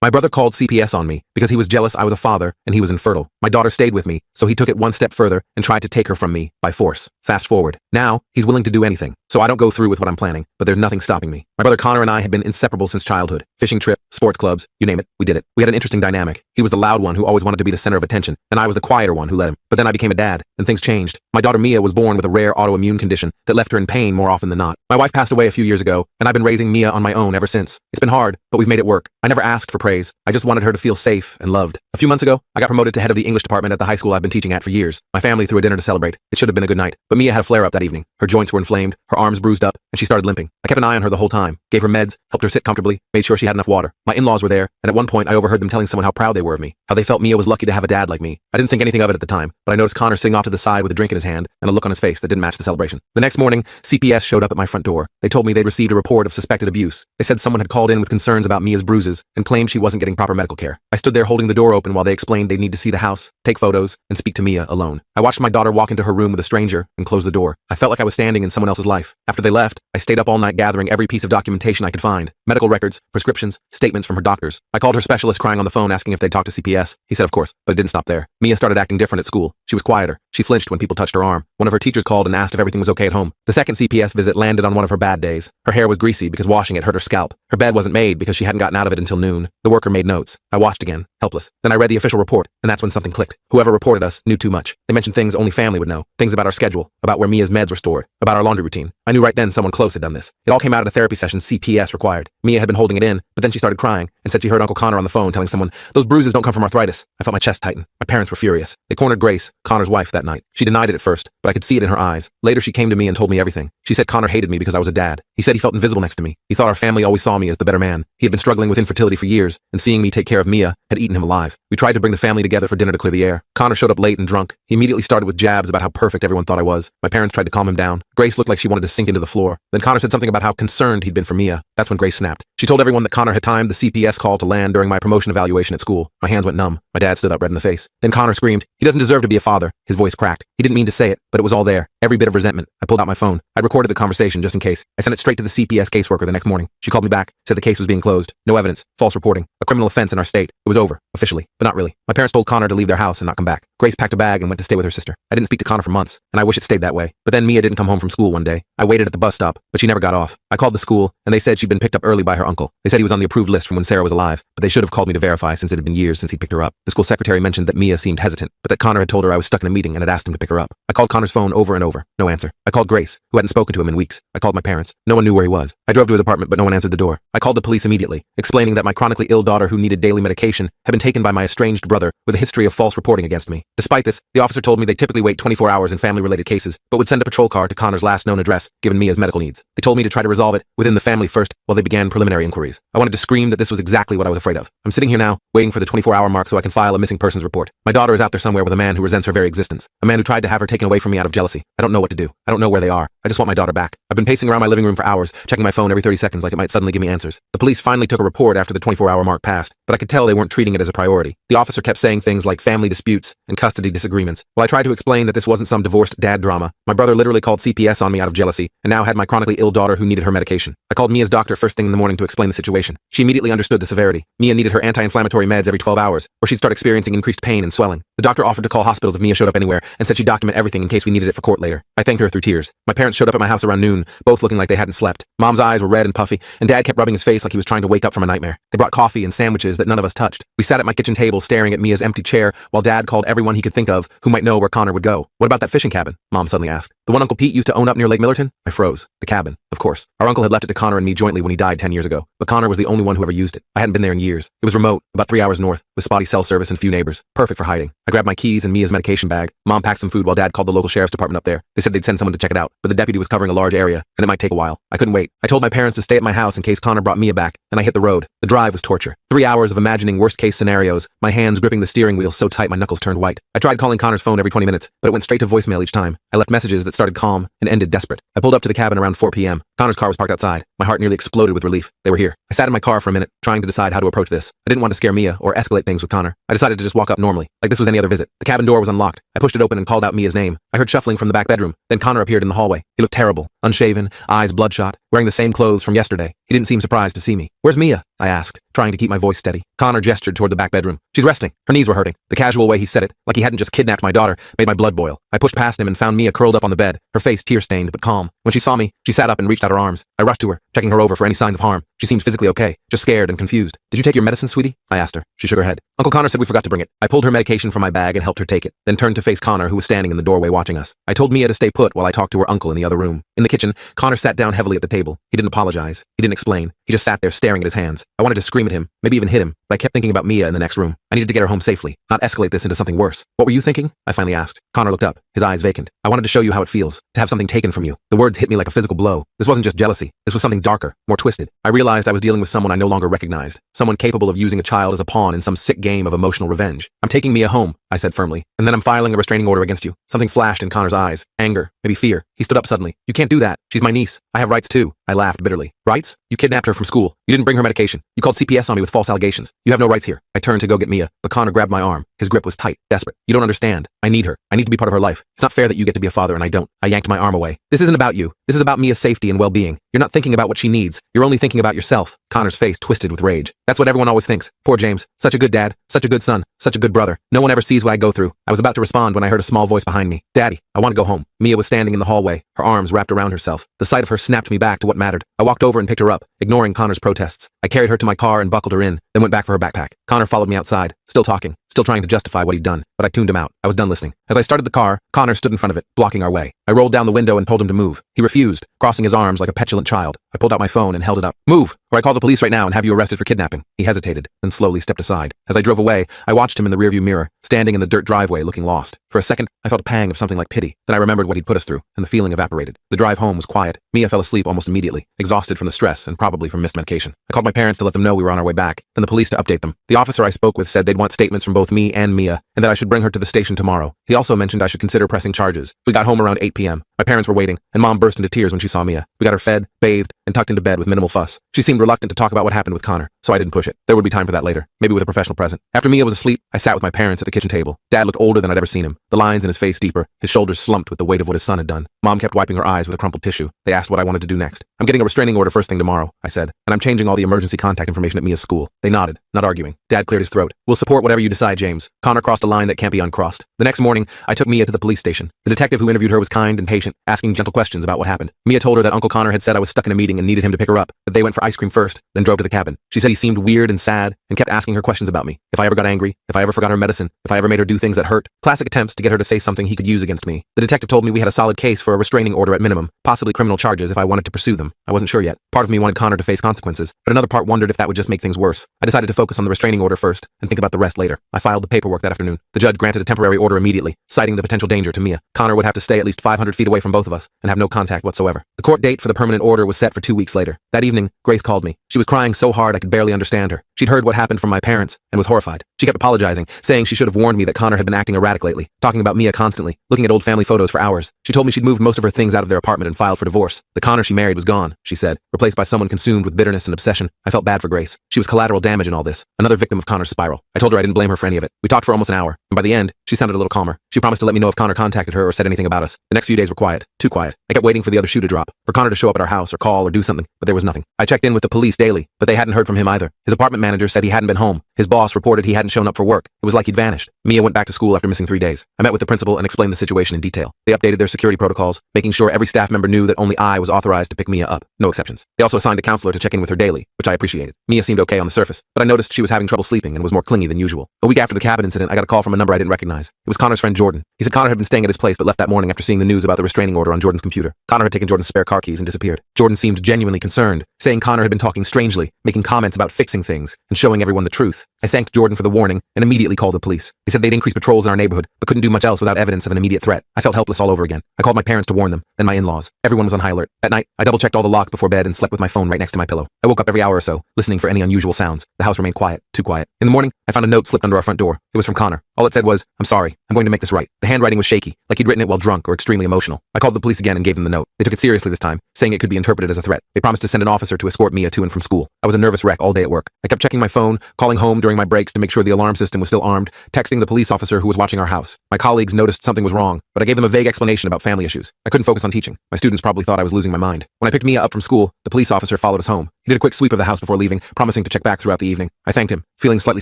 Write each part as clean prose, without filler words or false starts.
My brother called CPS on me because he was jealous I was a father and he was infertile. My daughter stayed with me, so he took it one step further and tried to take her from me by force. Fast forward. Now, he's willing to do anything. So I don't go through with what I'm planning, but there's nothing stopping me. My brother Connor and I had been inseparable since childhood. Fishing trip, sports clubs, you name it, we did it. We had an interesting dynamic. He was the loud one who always wanted to be the center of attention, and I was the quieter one who let him. But then I became a dad, and things changed. My daughter Mia was born with a rare autoimmune condition that left her in pain more often than not. My wife passed away a few years ago, and I've been raising Mia on my own ever since. It's been hard, but we've made it work. I never asked for praise. I just wanted her to feel safe and loved. A few months ago, I got promoted to head of the English department at the high school I've been teaching at for years. My family threw a dinner to celebrate. It should have been a good night, but Mia had a flare-up that evening. Her joints were inflamed, her arms bruised up, and she started limping. I kept an eye on her the whole time, gave her meds, helped her sit comfortably, made sure she had enough water. My in-laws were there, and at one point I overheard them telling someone how proud they were of me, how they felt Mia was lucky to have a dad like me. I didn't think anything of it at the time, but I noticed Connor sitting off to the side with a drink in his hand and a look on his face that didn't match the celebration. The next morning, CPS showed up at my front door. They told me they'd received a report of suspected abuse. They said someone had called in with concerns about Mia's bruises and claimed she wasn't getting proper medical care. I stood there holding the door open while they explained they'd need to see the house, take photos, and speak to Mia alone. I watched my daughter walk into her room with a stranger and close the door. I felt like I was standing in someone else's life. After they left, I stayed up all night gathering every piece of documentation I could find. Medical records, prescriptions, statements from her doctors. I called her specialist crying on the phone asking if they'd talk to CPS. He said of course, but it didn't stop there. Mia started acting different at school. She was quieter. She flinched when people touched her arm. One of her teachers called and asked if everything was okay at home. The second CPS visit landed on one of her bad days. Her hair was greasy because washing it hurt her scalp. Her bed wasn't made because she hadn't gotten out of it until noon. The worker made notes. I watched again, helpless. Then I read the official report, and that's when something clicked. Whoever reported us knew too much. They mentioned things only family would know. Things about our schedule, about where Mia's meds were stored, about our laundry routine. I knew right then someone close had done this. It all came out at a therapy session CPS required. Mia had been holding it in, but then she started crying and said she heard Uncle Connor on the phone telling someone, "Those bruises don't come from arthritis." I felt my chest tighten. My parents were furious. They cornered Grace, Connor's wife, that night. She denied it at first, but I could see it in her eyes. Later she came to me and told me everything. She said Connor hated me because I was a dad. He said he felt invisible next to me. He thought our family always saw me as the better man. He had been struggling with infertility for years, and seeing me take care of Mia had eaten him alive. We tried to bring the family together for dinner to clear the air. Connor showed up late and drunk. He immediately started with jabs about how perfect everyone thought I was. My parents tried to calm him down. Grace looked like she wanted to sink into the floor. Then Connor said something about how concerned he'd been for Mia. That's when Grace snapped. She told everyone that Connor had timed the CPS call to land during my promotion evaluation at school. My hands went numb. My dad stood up red in the face. Then Connor screamed, "He doesn't deserve to be a father." His voice cracked. He didn't mean to say it, but it was all there. Every bit of resentment. I pulled out my phone. I'd recorded the conversation just in case. I sent it straight to the CPS caseworker the next morning. She called me back, said the case was being closed. No evidence. False reporting. A criminal offense in our state. It was over. Officially. But not really. My parents told Connor to leave their house and not come back. Grace packed a bag and went to stay with her sister. I didn't speak to Connor for months, and I wish it stayed that way. But then Mia didn't come home from school one day. I waited at the bus stop, but she never got off. I called the school, and they said she'd been picked up early by her uncle. They said he was on the approved list from when Sarah was alive, but they should have called me to verify since it had been years since he'd picked her up. The school secretary mentioned that Mia seemed hesitant, but that Connor had told her I was stuck in a meeting and had asked him to pick her up. I called Connor's phone over and over. No answer. I called Grace, who hadn't spoken to him in weeks. I called my parents. No one knew where he was. I drove to his apartment, but no one answered the door. I called the police immediately, explaining that my chronically ill daughter who needed daily medication had been taken by my estranged brother with a history of false reporting against me. Despite this, the officer told me they typically wait 24 hours in family-related cases, but would send a patrol car to Connor's last known address, given Mia's medical needs. They told me to try to resolve it within the family first while they began preliminary inquiries. I wanted to scream that this was exactly what I was afraid of. I'm sitting here now, waiting for the 24-hour mark so I can file a missing persons report. My daughter is out there somewhere with a man who resents her very existence. A man who tried to have her taken away from me out of jealousy. I don't know what to do. I don't know where they are. I just want my daughter back. I've been pacing around my living room for hours, checking my phone every 30 seconds like it might suddenly give me answers. The police finally took a report after the 24-hour mark passed, but I could tell they weren't treating it as a priority. The officer kept saying things like family disputes and custody disagreements. While I tried to explain that this wasn't some divorced dad drama, my brother literally called CPS on me out of jealousy and now had my chronically ill daughter who needed her medication. I called Mia's doctor first thing in the morning to explain the situation. She immediately understood the severity. Mia needed her anti-inflammatory meds every 12 hours, or she'd start experiencing increased pain and swelling. The doctor offered to call hospitals if Mia showed up anywhere and said she'd document everything in case we needed it for court later. I thanked her through tears. My parents showed up at my house around noon, both looking like they hadn't slept. Mom's eyes were red and puffy, and Dad kept rubbing his face like he was trying to wake up from a nightmare. They brought coffee and sandwiches that none of us touched. We sat at my kitchen table staring at Mia's empty chair while Dad called everyone he could think of who might know where Connor would go. "What about that fishing cabin?" Mom suddenly asked. "The one Uncle Pete used to own up near Lake Millerton?" I froze. The cabin. Of course. Our uncle had left it to Connor and me jointly when he died 10 years ago, but Connor was the only one who ever used it. I hadn't been there in years. It was remote, about 3 hours north, with spotty cell service and few neighbors. Perfect for hiding. I grabbed my keys and Mia's medication bag. Mom packed some food while Dad called the local sheriff's department up there. They said they'd send someone to check it out, but the deputy was covering a large area, and it might take a while. I couldn't wait. I told my parents to stay at my house in case Connor brought Mia back, and I hit the road. The drive was torture. 3 hours of imagining worst-case scenarios, my hands gripping the steering wheel so tight my knuckles turned white. I tried calling Connor's phone every 20 minutes, but it went straight to voicemail each time. I left messages that started calm and ended desperate. I pulled up to the cabin around 4 p.m. Connor's car was parked outside. My heart nearly exploded with relief. They were here. I sat in my car for a minute, trying to decide how to approach this. I didn't want to scare Mia or escalate things with Connor. I decided to just walk up normally, like this was any other visit. The cabin door was unlocked. I pushed it open and called out Mia's name. I heard shuffling from the back bedroom. Then Connor appeared in the hallway. He looked terrible, unshaven, eyes bloodshot, wearing the same clothes from yesterday. He didn't seem surprised to see me. "Where's Mia?" I asked, trying trying to keep my voice steady. Connor gestured toward the back bedroom. She's resting. Her knees were hurting. The casual way he said it, like he hadn't just kidnapped my daughter, made my blood boil. I pushed past him and found Mia curled up on the bed, her face tear-stained but calm. When she saw me, she sat up and reached out her arms. I rushed to her, checking her over for any signs of harm. She seemed physically okay, just scared and confused. Did you take your medicine, sweetie? I asked her. She shook her head. Uncle Connor said we forgot to bring it. I pulled her medication from my bag and helped her take it, then turned to face Connor, who was standing in the doorway watching us. I told Mia to stay put while I talked to her uncle in the other room. In the kitchen, Connor sat down heavily at the table. He didn't apologize. He didn't explain. He just sat there staring at his hands. I wanted to scream at him, maybe even hit him, but I kept thinking about Mia in the next room. I needed to get her home safely, not escalate this into something worse. What were you thinking? I finally asked. Connor looked up, his eyes vacant. I wanted to show you how it feels, to have something taken from you. The words hit me like a physical blow. This wasn't just jealousy. This was something darker, more twisted. I realized I was dealing with someone I no longer recognized, someone capable of using a child as a pawn in some sick game of emotional revenge. I'm taking Mia home, I said firmly, and then I'm filing a restraining order against you. Something flashed in Connor's eyes. Anger, maybe fear. He stood up suddenly. You can't do that. She's my niece. I have rights too. I laughed bitterly. Rights? You kidnapped her from school. You didn't bring her medication. You called CPS on me with false allegations. You have no rights here. I turned to go get Mia, but Connor grabbed my arm. His grip was tight, desperate. You don't understand. I need her. I need to be part of her life. It's not fair that you get to be a father and I don't. I yanked my arm away. This isn't about you. This is about Mia's safety and well-being. You're not thinking about what she needs. You're only thinking about yourself. Connor's face twisted with rage. That's what everyone always thinks. Poor James. Such a good dad. Such a good son. Such a good brother. No one ever sees what I go through. I was about to respond when I heard a small voice behind me. Daddy, I want to go home. Mia was standing in the hallway, her arms wrapped around herself. The sight of her snapped me back to what mattered. I walked over and picked her up, ignoring Connor's protests. I carried her to my car and buckled her in, then went back for her backpack. Connor followed me outside, still talking, still trying to justify what he'd done, but I tuned him out. I was done listening. As I started the car, Connor stood in front of it, blocking our way. I rolled down the window and told him to move. He refused, crossing his arms like a petulant child. I pulled out my phone and held it up. Move, or I call the police right now and have you arrested for kidnapping. He hesitated, then slowly stepped aside. As I drove away, I watched him in the rearview mirror, standing in the dirt driveway looking lost. For a second, I felt a pang of something like pity. Then I remembered what he'd put us through, and the feeling evaporated. The drive home was quiet. Mia fell asleep almost immediately, exhausted from the stress and probably from missed medication. I called my parents to let them know we were on our way back, then the police to update them. The officer I spoke with said they'd want statements from both me and Mia, and that I should bring her to the station tomorrow. He also mentioned I should consider pressing charges. We got home around 8 p.m. My parents were waiting, and Mom burst into tears when she saw Mia. We got her fed, bathed, and tucked into bed with minimal fuss. She seemed reluctant to talk about what happened with Connor, so I didn't push it. There would be time for that later, maybe with a professional present. After Mia was asleep, I sat with my parents at the kitchen table. Dad looked older than I'd ever seen him, the lines in his face deeper, his shoulders slumped with the weight of what his son had done. Mom kept wiping her eyes with a crumpled tissue. They asked what I wanted to do next. I'm getting a restraining order first thing tomorrow, I said, and I'm changing all the emergency contact information at Mia's school. They nodded, not arguing. Dad cleared his throat. We'll support whatever you decide, James. Connor crossed a line that can't be uncrossed. The next morning, I took Mia to the police station. The detective who interviewed her was kind and patient, asking gentle questions about what happened. Mia told her that Uncle Connor had said I was stuck in a meeting and needed him to pick her up, that they went for ice cream first, then drove to the cabin. She said he seemed weird and sad, and kept asking her questions about me. If I ever got angry, if I ever forgot her medicine, if I ever made her do things that hurt. Classic attempts to get her to say something he could use against me. The detective told me we had a solid case for a restraining order at minimum, possibly criminal charges if I wanted to pursue them. I wasn't sure yet. Part of me wanted Connor to face consequences, but another part wondered if that would just make things worse. I decided to focus on the restraining order first, and think about the rest later. I filed the paperwork that afternoon. The judge granted a temporary order immediately, citing the potential danger to Mia. Connor would have to stay at least 500 feet away from both of us, and have no contact whatsoever. The court date for the permanent order was set for 2 weeks later. That evening, Grace called me. She was crying so hard I could barely understand her. She'd heard what happened from my parents, and was horrified. She kept apologizing, saying she should have warned me that Connor had been acting erratic lately, talking about Mia constantly, looking at old family photos for hours. She told me she'd moved most of her things out of their apartment and filed for divorce. The Connor she married was gone, she said, replaced by someone consumed with bitterness and obsession. I felt bad for Grace. She was collateral damage in all this, another victim of Connor's spiral. I told her I didn't blame her for any of it. We talked for almost an hour, and by the end, she sounded a little calmer. She promised to let me know if Connor contacted her or said anything about us. The next few days were quiet, too quiet. I kept waiting for the other shoe to drop, for Connor to show up at our house or call or do something, but there was nothing. I checked in with the police daily, but they hadn't heard from him either. His apartment manager said he hadn't been home. His boss reported he hadn't shown up for work. It was like he'd vanished. Mia went back to school after missing 3 days. I met with the principal and explained the situation in detail. They updated their security protocols, making sure every staff member knew that only I was authorized to pick Mia up. No exceptions. They also assigned a counselor to check in with her daily, which I appreciated. Mia seemed okay on the surface, but I noticed she was having trouble sleeping and was more clingy than usual. A week after the cabin incident, I got a call from a number I didn't recognize. It was Connor's friend Jordan. He said Connor had been staying at his place but left that morning after seeing the news about the restraining order on Jordan's computer. Connor had taken Jordan's spare car keys and disappeared. Jordan seemed genuinely concerned, saying Connor had been talking strangely, making comments about fixing things, and showing everyone the truth. I thanked Jordan for the warning and immediately called the police. They said they'd increase patrols in our neighborhood, but couldn't do much else without evidence of an immediate threat. I felt helpless all over again. I called my parents to warn them, then my in-laws. Everyone was on high alert. At night, I double-checked all the locks before bed and slept with my phone right next to my pillow. I woke up every hour or so, listening for any unusual sounds. The house remained quiet, too quiet. In the morning, I found a note slipped under our front door. It was from Connor. All it said was, "I'm sorry. I'm going to make this right." The handwriting was shaky, like he'd written it while drunk or extremely emotional. I called the police again and gave them the note. They took it seriously this time, saying it could be interpreted as a threat. They promised to send an officer to escort Mia to and from school. I was a nervous wreck all day at work. I kept checking my phone, calling home during my breaks to make sure the alarm system was still armed, texting the police officer who was watching our house. My colleagues noticed something was wrong, but I gave them a vague explanation about family issues. I couldn't focus on teaching. My students probably thought I was losing my mind. When I picked Mia up from school, the police officer followed us home. He He did a quick sweep of the house before leaving, promising to check back throughout the evening. I thanked him, feeling slightly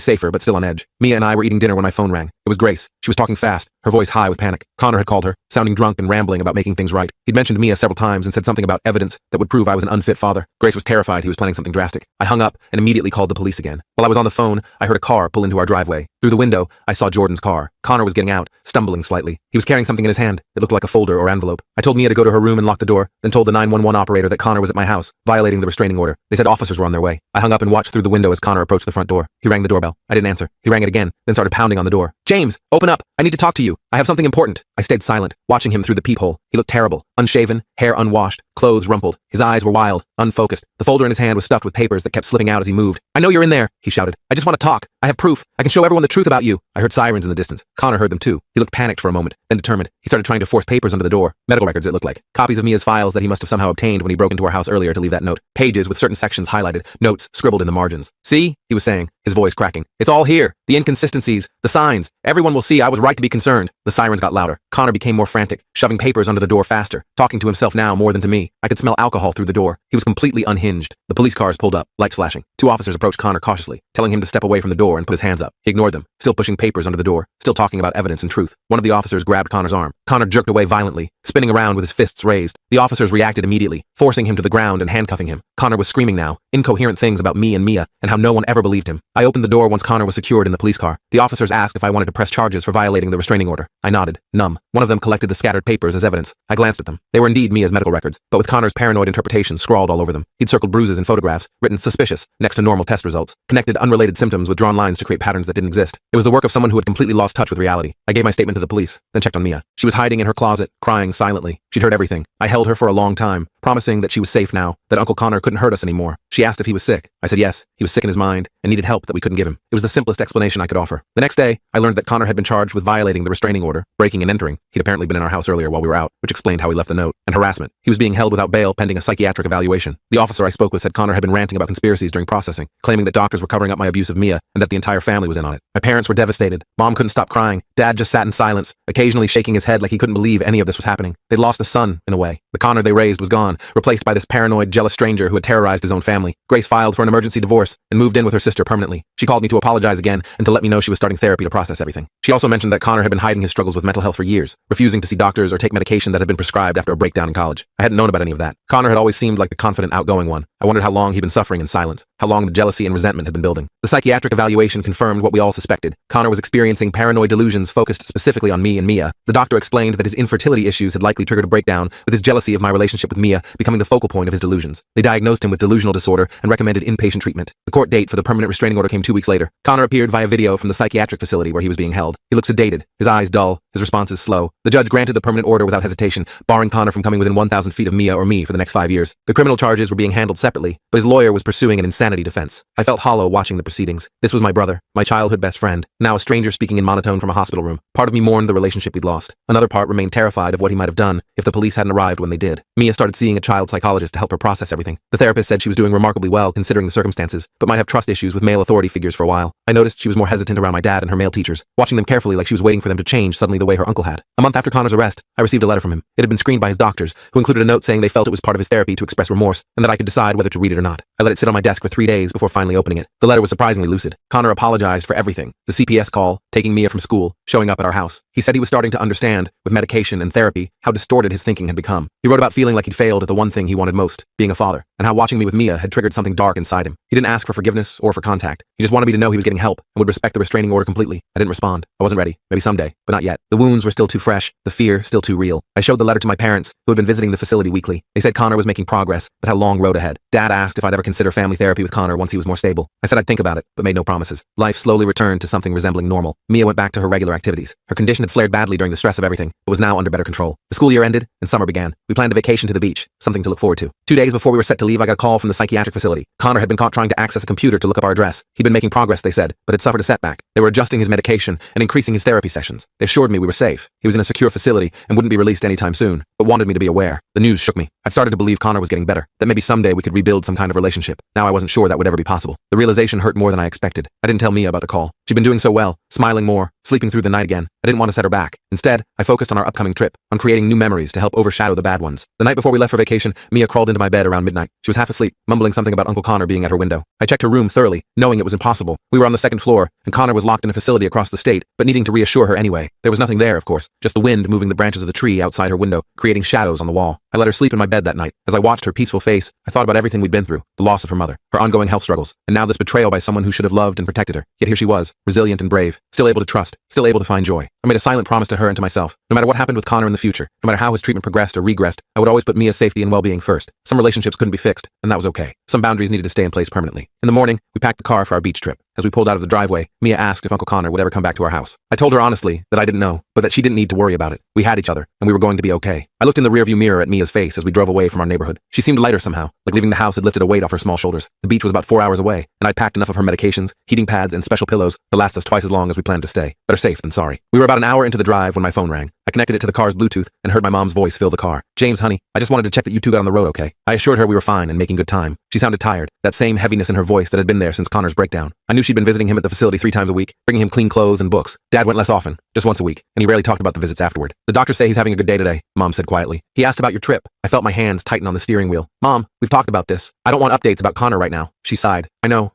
safer but still on edge. Mia and I were eating dinner when my phone rang. It was Grace. She was talking fast, her voice high with panic. Connor had called her, sounding drunk and rambling about making things right. He'd mentioned Mia several times and said something about evidence that would prove I was an unfit father. Grace was terrified he was planning something drastic. I hung up and immediately called the police again. While I was on the phone, I heard a car pull into our driveway. Through the window, I saw Jordan's car. Connor was getting out, stumbling slightly. He was carrying something in his hand. It looked like a folder or envelope. I told Mia to go to her room and lock the door, then told the 911 operator that Connor was at my house, violating the restraining order. They said officers were on their way. I hung up and watched through the window as Connor approached the front door. He rang the doorbell. I didn't answer. He rang it again, then started pounding on the door. "James, open up! I need to talk to you. I have something important." I stayed silent, watching him through the peephole. He looked terrible. Unshaven, hair unwashed, clothes rumpled. His eyes were wild, unfocused. The folder in his hand was stuffed with papers that kept slipping out as he moved. "I know you're in there," he shouted. "I just want to talk. I have proof. I can show everyone the truth about you." I heard sirens in the distance. Connor heard them too. He looked panicked for a moment, then determined. He started trying to force papers under the door. Medical records, it looked like. Copies of Mia's files that he must have somehow obtained when he broke into our house earlier to leave that note. Pages with certain sections highlighted, notes scribbled in the margins. "See?" he was saying, his voice cracking. "It's all here. The inconsistencies, the signs. Everyone will see I was right to be concerned." The sirens got louder. Connor became more frantic, shoving papers under the door faster, talking to himself now more than to me. I could smell alcohol through the door. He was completely unhinged. The police cars pulled up, lights flashing. Two officers approached Connor cautiously, telling him to step away from the door and put his hands up. He ignored them, still pushing papers under the door, still talking about evidence and truth. One of the officers grabbed Connor's arm. Connor jerked away violently, spinning around with his fists raised. The officers reacted immediately, forcing him to the ground and handcuffing him. Connor was screaming now, incoherent things about me and Mia, and how no one ever believed him. I opened the door once Connor was secured in the police car. The officers asked if I wanted to press charges for violating the restraining order. I nodded, numb. One of them collected the scattered papers as evidence. I glanced at them. They were indeed Mia's medical records, but with Connor's paranoid interpretations scrawled all over them. He'd circled bruises and photographs, written suspicious next to normal test results, connected unrelated symptoms with drawn lines to create patterns that didn't exist. It was the work of someone who had completely lost touch with reality. I gave my statement to the police, then checked on Mia. She was hiding in her closet, crying silently. She'd heard everything. I held her for a long time, promising that she was safe now, that Uncle Connor couldn't hurt us anymore. She asked if he was sick. I said yes, he was sick in his mind and needed help that we couldn't give him. It was the simplest explanation I could offer. The next day, I learned that Connor had been charged with violating the restraining order, breaking and entering. He'd apparently been in our house earlier while we were out, which explained how he left the note, and harassment. He was being held without bail pending a psychiatric evaluation. The officer I spoke with said Connor had been ranting about conspiracies during processing, claiming that doctors were covering up my abuse of Mia and that the entire family was in on it. My parents were devastated. Mom couldn't stop crying. Dad just sat in silence, occasionally shaking his head like he couldn't believe any of this was happening. They'd lost a son, in a way. The Connor they raised was gone, replaced by this paranoid, jealous stranger who had terrorized his own family. Grace filed for an emergency divorce and moved in with her sister permanently. She called me to apologize again and to let me know she was starting therapy to process everything. She also mentioned that Connor had been hiding his struggles with mental health for years, refusing to see doctors or take medication that had been prescribed after a breakdown in college. I hadn't known about any of that. Connor had always seemed like the confident, outgoing one. I wondered how long he'd been suffering in silence, how long the jealousy and resentment had been building. The psychiatric evaluation confirmed what we all suspected. Connor was experiencing paranoid delusions focused specifically on me and Mia. The doctor explained that his infertility issues had likely triggered a breakdown, with his jealousy of my relationship with Mia becoming the focal point of his delusions. They diagnosed him with delusional disorder and recommended inpatient treatment. The court date for the permanent restraining order came 2 weeks later. Connor appeared via video from the psychiatric facility where he was being held. He looked sedated, his eyes dull, his responses slow. The judge granted the permanent order without hesitation, barring Connor from coming within 1,000 feet of Mia or me for the next 5 years. The criminal charges were being handled separately, but his lawyer was pursuing an insanity defense. I felt hollow watching the proceedings. This was my brother, my childhood best friend, now a stranger speaking in monotone from a hospital room. Part of me mourned the relationship we'd lost. Another part remained terrified of what he might have done if the police hadn't arrived when they did. Mia started seeing a child psychologist to help her process everything. The therapist said she was doing remarkably well considering the circumstances, but might have trust issues with male authority figures for a while. I noticed she was more hesitant around my dad and her male teachers, watching them carefully like she was waiting for them to change suddenly the way her uncle had. A month after Connor's arrest, I received a letter from him. It had been screened by his doctors, who included a note saying they felt it was part of his therapy to express remorse, and that I could decide whether to read it or not. I let it sit on my desk for 3 days before finally opening it. The letter was surprisingly lucid. Connor apologized for everything. The CPS call, taking Mia from school, showing up at our house. He said he was starting to understand, with medication and therapy, how distorted his thinking had become. He wrote about feeling like he'd failed at the one thing he wanted most, being a father, and how watching me with Mia had triggered something dark inside him. He didn't ask for forgiveness or for contact. He just wanted me to know he was getting help and would respect the restraining order completely. I didn't respond. I wasn't ready. Maybe someday, but not yet. The wounds were still too fresh, the fear still too real. I showed the letter to my parents, who had been visiting the facility weekly. They said Connor was making progress, but had a long road ahead. Dad asked if I'd ever consider family therapy with Connor once he was more stable. I said I'd think about it, but made no promises. Life slowly returned to something resembling normal. Mia went back to her regular activities. Her condition had flared badly during the stress of everything, but was now under better control. The school year ended, and summer began. We planned a vacation to the beach, something to look forward to. 2 days before we were set to leave, I got a call from the psychiatric facility. Connor had been caught trying to access a computer to look up our address. He'd been making progress, they said, but had suffered a setback. They were adjusting his medication and increasing his therapy sessions. They assured me we were safe. He was in a secure facility and wouldn't be released anytime soon, but wanted me to be aware. The news shook me. I'd started to believe Connor was getting better, that maybe someday we could rebuild some kind of relationship. Now I wasn't sure that would ever be possible. The realization hurt more than I expected. I didn't tell Mia about the call. She'd been doing so well, smiling more, sleeping through the night again. I didn't want to set her back. Instead, I focused on our upcoming trip, on creating new memories to help overshadow the bad ones. The night before we left for vacation, Mia crawled into my bed around midnight. She was half asleep, mumbling something about Uncle Connor being at her window. I checked her room thoroughly, knowing it was impossible. We were on the second floor, and Connor was locked in a facility across the state, but needing to reassure her anyway. There was nothing there, of course, just the wind moving the branches of the tree outside her window, creating shadows on the wall. I let her sleep in my bed that night. As I watched her peaceful face, I thought about everything we'd been through, the loss of her mother, her ongoing health struggles, and now this betrayal by someone who should have loved and protected her. Yet here she was, resilient and brave, still able to trust, still able to find joy. I made a silent promise to her and to myself. No matter what happened with Connor in the future, no matter how his treatment progressed or regressed, I would always put Mia's safety and well-being first. Some relationships couldn't be fixed, and that was okay. Some boundaries needed to stay in place permanently. In the morning, we packed the car for our beach trip. As we pulled out of the driveway, Mia asked if Uncle Connor would ever come back to our house. I told her honestly that I didn't know, but that she didn't need to worry about it. We had each other, and we were going to be okay. I looked in the rearview mirror at Mia's face as we drove away from our neighborhood. She seemed lighter somehow, like leaving the house had lifted a weight off her small shoulders. The beach was about 4 hours away, and I'd packed enough of her medications, heating pads, and special pillows to last us twice as long as we planned to stay. Better safe than sorry. We were about an hour into the drive when my phone rang. I connected it to the car's Bluetooth and heard my mom's voice fill the car. "James, honey, I just wanted to check that you two got on the road okay." I assured her we were fine and making good time. She sounded tired, that same heaviness in her voice that had been there since Connor's breakdown. I knew she'd been visiting him at the facility 3 times a week, bringing him clean clothes and books. Dad went less often, just once a week, and he rarely talked about the visits afterward. "The doctors say he's having a good day today," Mom said quietly. "He asked about your trip." I felt my hands tighten on the steering wheel. "Mom, we've talked about this. I don't want updates about Connor right now." She sighed. I know.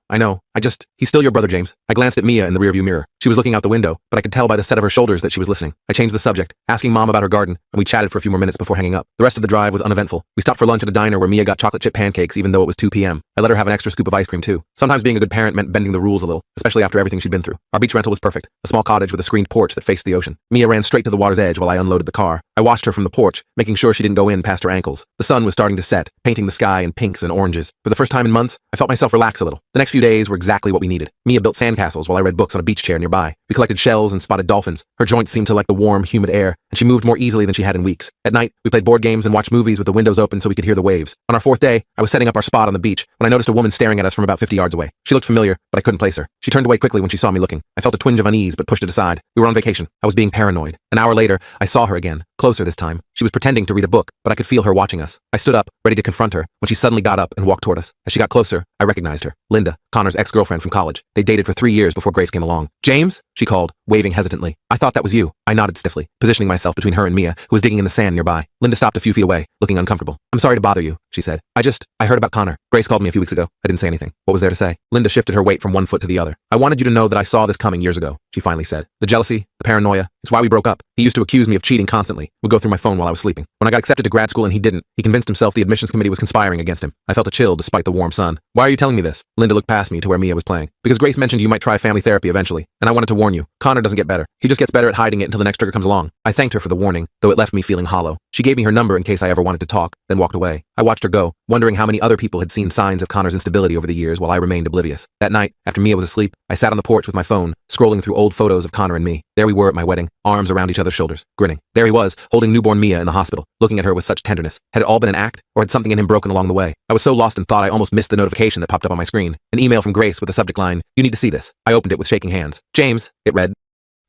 He's still your brother, James." I glanced at Mia in the rearview mirror. She was looking out the window, but I could tell by the set of her shoulders that she was listening. I changed the subject, asking Mom about her garden, and we chatted for a few more minutes before hanging up. The rest of the drive was uneventful. We stopped for lunch at a diner where Mia got chocolate chip pancakes even though it was 2 p.m. I let her have an extra scoop of ice cream too. Sometimes being a good parent meant bending the rules a little, especially after everything she'd been through. Our beach rental was perfect, a small cottage with a screened porch that faced the ocean. Mia ran straight to the water's edge while I unloaded the car. I watched her from the porch, making sure she didn't go in past her ankles. The sun was starting to set, painting the sky in pinks and oranges. For the first time in months, I felt myself relax a little. The next few days were exactly what we needed. Mia built sandcastles while I read books on a beach chair nearby. We collected shells and spotted dolphins. Her joints seemed to like the warm, humid air, and she moved more easily than she had in weeks. At night, we played board games and watched movies with the windows open so we could hear the waves. On our 4th day, I was setting up our spot on the beach when I noticed a woman staring at us from about 50 yards away. She looked familiar, but I couldn't place her. She turned away quickly when she saw me looking. I felt a twinge of unease, but pushed it aside. We were on vacation. I was being paranoid. An hour later, I saw her again, closer this time. She was pretending to read a book, but I could feel her watching us. I stood up, ready to confront her, when she suddenly got up and walked toward us. As she got closer, I recognized her. Linda, Connor's ex-girlfriend from college. They dated for 3 years before Grace came along. "James?" she called, waving hesitantly. "I thought that was you." I nodded stiffly, positioning myself between her and Mia, who was digging in the sand nearby. Linda stopped a few feet away, looking uncomfortable. "I'm sorry to bother you," she said. I heard about Connor. Grace called me a few weeks ago. I didn't say anything. What was there to say? Linda shifted her weight from one foot to the other. "I wanted you to know that I saw this coming years ago," she finally said. "The jealousy, the paranoia, it's why we broke up. He used to accuse me of cheating constantly, would go through my phone while I was sleeping. When I got accepted to grad school and he didn't, he convinced himself the admissions committee was conspiring against him. I felt a chill despite the warm sun. Why are you telling me this?" Linda looked past me to where Mia was playing. "Because Grace mentioned you might try family therapy eventually, and I wanted to warn you. Connor doesn't get better. He just gets better at hiding it until the next trigger comes along." I thanked her for the warning, though it left me feeling hollow. She gave me her number in case I ever wanted to talk, then walked away. I watched her go, wondering how many other people had seen signs of Connor's instability over the years while I remained oblivious. That night, after Mia was asleep, I sat on the porch with my phone, scrolling through old photos of Connor and me. There we were at my wedding, arms around each other's shoulders, grinning. There he was, holding newborn Mia in the hospital, looking at her with such tenderness. Had it all been an act, or had something in him broken along the way? I was so lost in thought I almost missed the notification that popped up on my screen. An email from Grace with the subject line, "You need to see this." I opened it with shaking hands. "James," it read.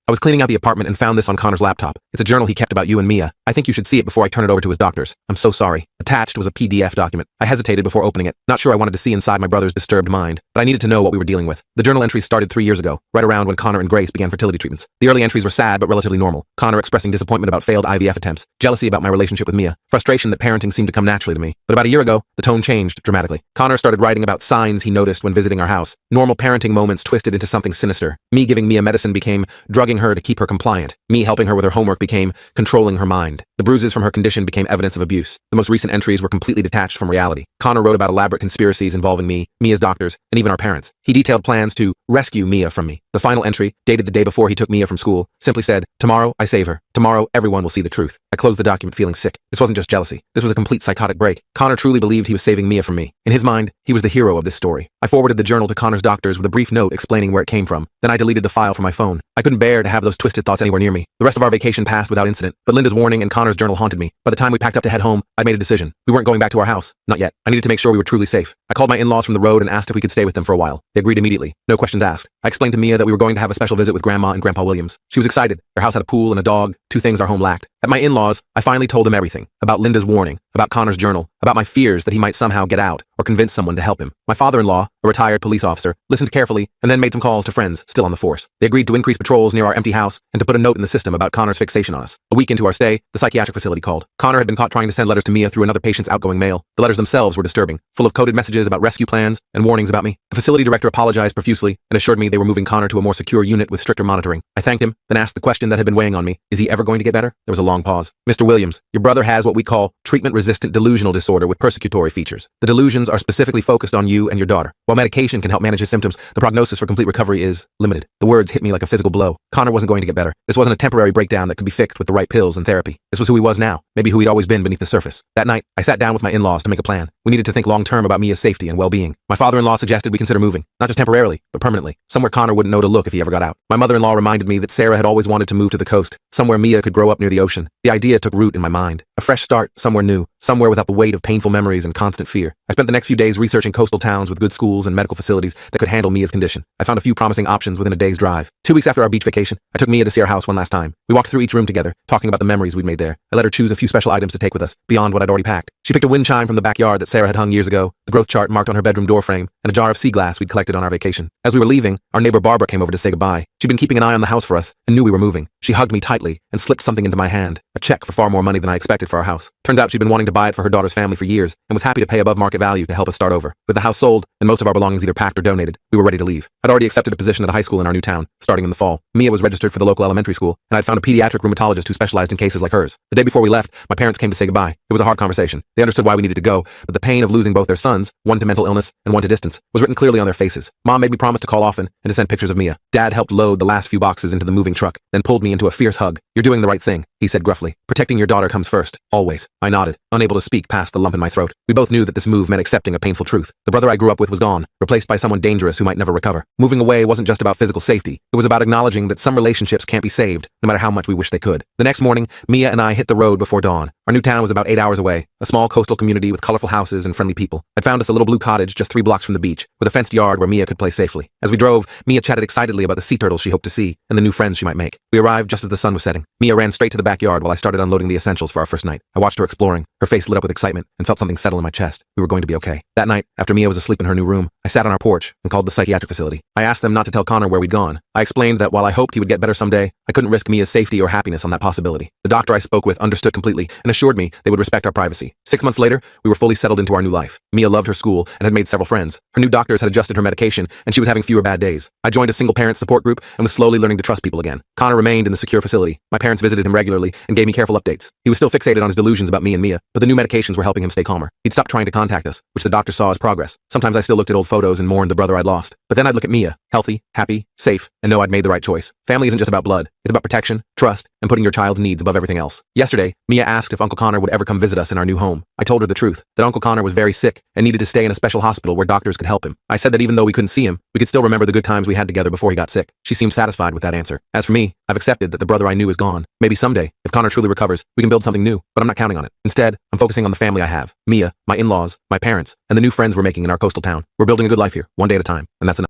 "I was cleaning out the apartment and found this on Connor's laptop. It's a journal he kept about you and Mia. I think you should see it before I turn it over to his doctors. I'm so sorry." Attached was a PDF document. I hesitated before opening it, not sure I wanted to see inside my brother's disturbed mind, but I needed to know what we were dealing with. The journal entries started 3 years ago, right around when Connor and Grace began fertility treatments. The early entries were sad but relatively normal. Connor expressing disappointment about failed IVF attempts, jealousy about my relationship with Mia, frustration that parenting seemed to come naturally to me. But about a year ago, the tone changed dramatically. Connor started writing about signs he noticed when visiting our house. Normal parenting moments twisted into something sinister. Me giving Mia medicine became drugging her to keep her compliant. Me helping her with her homework became controlling her mind. The bruises from her condition became evidence of abuse. The most recent entries were completely detached from reality. Connor wrote about elaborate conspiracies involving me, Mia's doctors, and even our parents. He detailed plans to rescue Mia from me. The final entry, dated the day before he took Mia from school, simply said, "Tomorrow, I save her. Tomorrow, everyone will see the truth." I closed the document feeling sick. This wasn't just jealousy. This was a complete psychotic break. Connor truly believed he was saving Mia from me. In his mind, he was the hero of this story. I forwarded the journal to Connor's doctors with a brief note explaining where it came from. Then I deleted the file from my phone. I couldn't bear to have those twisted thoughts anywhere near me. The rest of our vacation passed without incident, but Linda's warning and Connor's journal haunted me. By the time we packed up to head home, I'd made a decision. We weren't going back to our house. Not yet. I needed to make sure we were truly safe. I called my in-laws from the road and asked if we could stay with them for a while. They agreed immediately. No questions asked. I explained to Mia that we were going to have a special visit with Grandma and Grandpa Williams. She was excited. Their house had a pool and a dog, two things our home lacked. At my in-laws, I finally told them everything. About Linda's warning, about Connor's journal, about my fears that he might somehow get out or convince someone to help him. My father-in-law, a retired police officer, listened carefully and then made some calls to friends still on the force. They agreed to increase patrols near our empty house and to put a note in the system about Connor's fixation on us. A week into our stay, the psychiatric facility called. Connor had been caught trying to send letters to Mia through another patient's outgoing mail. The letters themselves were disturbing, full of coded messages about rescue plans and warnings about me. The facility director apologized profusely and assured me they were moving Connor to a more secure unit with stricter monitoring. I thanked him, then asked the question that had been weighing on me. Is he ever going to get better? There was a long pause. Mr. Williams, your brother has what we call treatment-resistant delusional disorder with persecutory features. The delusions are specifically focused on you and your daughter. While medication can help manage his symptoms, the prognosis for complete recovery is limited. The words hit me like a physical blow. Connor wasn't going to get better. This wasn't a temporary breakdown that could be fixed with the right pills and therapy. This was who he was now, maybe who he'd always been beneath the surface. That night, I sat down with my in-laws to make a plan. We needed to think long-term about Mia's safety and well-being. My father-in-law suggested we consider moving, not just temporarily, but permanently, somewhere Connor wouldn't know to look if he ever got out. My mother-in-law reminded me that Sarah had always wanted to move to the coast, somewhere Mia could grow up near the ocean. The idea took root in my mind. A fresh start, somewhere new, somewhere without the weight of painful memories and constant fear. I spent the next few days researching coastal towns with good schools and medical facilities that could handle Mia's condition. I found a few promising options within a day's drive. 2 weeks after our beach vacation, I took Mia to see our house one last time. We walked through each room together, talking about the memories we'd made there. I let her choose a few special items to take with us, beyond what I'd already packed. She picked a wind chime from the backyard that Sarah had hung years ago, the growth chart marked on her bedroom doorframe, and a jar of sea glass we'd collected on our vacation. As we were leaving, our neighbor Barbara came over to say goodbye. She'd been keeping an eye on the house for us and knew we were moving. She hugged me tightly and slipped something into my hand, a check for far more money than I expected for our house. Turns out she'd been wanting to buy it for her daughter's family for years and was happy to pay above market value to help us start over. With the house sold and most of our belongings either packed or donated, we were ready to leave. I'd already accepted a position at a high school in our new town, starting in the fall. Mia was registered for the local elementary school, and I'd found a pediatric rheumatologist who specialized in cases like hers. The day before we left, my parents came to say goodbye. It was a hard conversation. They understood why we needed to go, but the pain of losing both their sons, one to mental illness and one to distance, was written clearly on their faces. Mom made me promise to call often and to send pictures of Mia. Dad helped load the last few boxes into the moving truck, then pulled me into a fierce hug. "You're doing the right thing," he said gruffly. "Protecting your daughter comes first, always." I nodded, unable to speak past the lump in my throat. We both knew that this move meant accepting a painful truth. The brother I grew up with was gone, replaced by someone dangerous who might never recover. Moving away wasn't just about physical safety. It was about acknowledging that some relationships can't be saved, no matter how much we wish they could. The next morning, Mia and I hit the road before dawn. Our new town was about 8 hours away, a small coastal community with colorful houses and friendly people. I'd found us a little blue cottage just 3 blocks from the beach, with a fenced yard where Mia could play safely. As we drove, Mia chatted excitedly about the sea turtles she hoped to see and the new friends she might make. We arrived just as the sun was setting. Mia ran straight to the backyard while I started unloading the essentials for our first night. I watched her exploring. Her face lit up with excitement and felt something settle in my chest. We were going to be okay. That night, after Mia was asleep in her new room, I sat on our porch and called the psychiatric facility. I asked them not to tell Connor where we'd gone. I explained that while I hoped he would get better someday, I couldn't risk Mia's safety or happiness on that possibility. The doctor I spoke with understood completely and assured me they would respect our privacy. 6 months later, we were fully settled into our new life. Mia loved her school and had made several friends. Her new doctors had adjusted her medication and she was having fewer bad days. I joined a single parent support group and was slowly learning to trust people again. Connor remained in the secure facility. My parents visited him regularly and gave me careful updates. He was still fixated on his delusions about me and Mia, but the new medications were helping him stay calmer. He'd stopped trying to contact us, which the doctor saw as progress. Sometimes I still looked at old photos and mourned the brother I'd lost. But then I'd look at Mia, healthy, happy, safe, and know I'd made the right choice. Family isn't just about blood. It's about protection, trust, and putting your child's needs above everything else. Yesterday, Mia asked if Uncle Connor would ever come visit us in our new home. I told her the truth, that Uncle Connor was very sick and needed to stay in a special hospital where doctors could help him. I said that even though we couldn't see him, we could still remember the good times we had together before he got sick. She seemed satisfied with that answer. As for me, I've accepted that the brother I knew is gone. Maybe someday, if Connor truly recovers, we can build something new, but I'm not counting on it. Instead, I'm focusing on the family I have. Mia, my in-laws, my parents, and the new friends we're making in our coastal town. We're building a good life here, one day at a time, and that's enough.